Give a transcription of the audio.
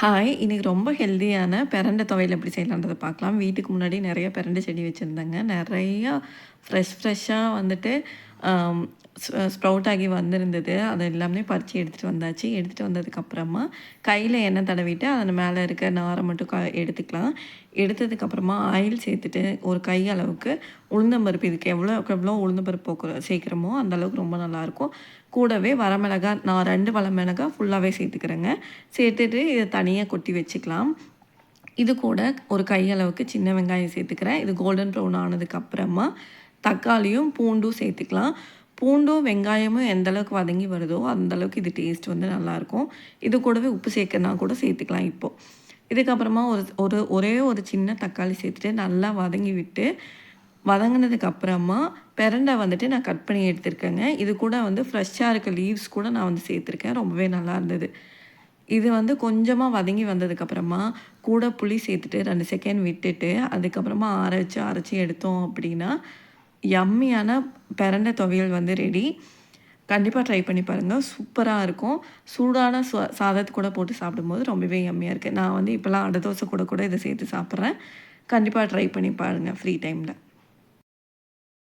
Hi! இன்னைக்கு ரொம்ப ஹெல்தியான பிரண்ட துவையல் எப்படி செய்யலான்றத பார்க்கலாம். வீட்டுக்கு முன்னாடி நெறைய பிரண்ட செடி வச்சிருந்தேங்க. நெறையா ஃப்ரெஷ்ஷா வந்துட்டு அம் ஸ்ப்ரவுட் ஆகி வந்திருந்தது. அது எல்லாமே பறிச்சு எடுத்துட்டு வந்தாச்சு. எடுத்துட்டு வந்ததுக்கப்புறமா கையில எண்ணெய் தடவிட்டு அதன் மேல இருக்க நார மட்டும் எடுத்துக்கலாம். எடுத்ததுக்கப்புறமா ஆயில் சேர்த்துட்டு ஒரு கை அளவுக்கு உளுந்தம்பருப்பு இதுக்கு எவ்வளோக்கு எவ்வளோ உளுந்தம்பருப்பு சேர்க்குறோமோ அந்த அளவுக்கு ரொம்ப நல்லாயிருக்கும். கூடவே வரமிளகா நான் 2 வரமிளகா ஃபுல்லாவே சேர்த்துக்கிறேங்க. சேர்த்துட்டு இத தனியா கொட்டி வச்சுக்கலாம். இது கூட ஒரு கை அளவுக்கு சின்ன வெங்காயம் சேர்த்துக்கிறேன். இது கோல்டன் ப்ரவுன் ஆனதுக்கப்புறமா தக்காளியும், பூண்டும் சேர்த்துக்கலாம். பூண்டும், வெங்காயமும் எந்த அளவுக்கு வதங்கி வருதோ, அந்த அளவுக்கு இது டேஸ்ட் வந்து நல்லாயிருக்கும். இது கூடவே உப்பு சேர்க்கணுனா கூட சேர்த்துக்கலாம் இப்போ. இதுக்கப்புறமா ஒரே ஒரு சின்ன தக்காளி சேர்த்துட்டு நல்லா வதங்கி விட்டு, வதங்கினதுக்கு அப்புறமா பிரண்டை வந்துட்டு நான் கட் பண்ணி எடுத்துருக்கேங்க. இது கூட வந்து ஃப்ரெஷ்ஷாக இருக்க லீவ்ஸ் கூட நான் வந்து சேர்த்துருக்கேன். ரொம்பவே நல்லா இருந்தது. இது வந்து கொஞ்சமாக வதங்கி வந்ததுக்கப்புறமா கூட புளி சேர்த்துட்டு 2 செகண்ட் விட்டுட்டு, அதுக்கப்புறமா ஆற வச்சு அரைச்சி எடுத்தோம் அப்படின்னா, யம்மியான பிரண்டை துவையல் வந்து ரெடி. கண்டிப்பாக ட்ரை பண்ணி பாருங்கள். சூப்பராக இருக்கும். சூடான சாதத்து கூட போட்டு சாப்பிடும்போது ரொம்பவே யம்மியாக இருக்குது. நான் வந்து இப்போலாம் அடை தோசை கூட கூட இதை சேர்த்து சாப்பிட்றேன். கண்டிப்பாக ட்ரை பண்ணி பாருங்கள் ஃப்ரீ டைமில்.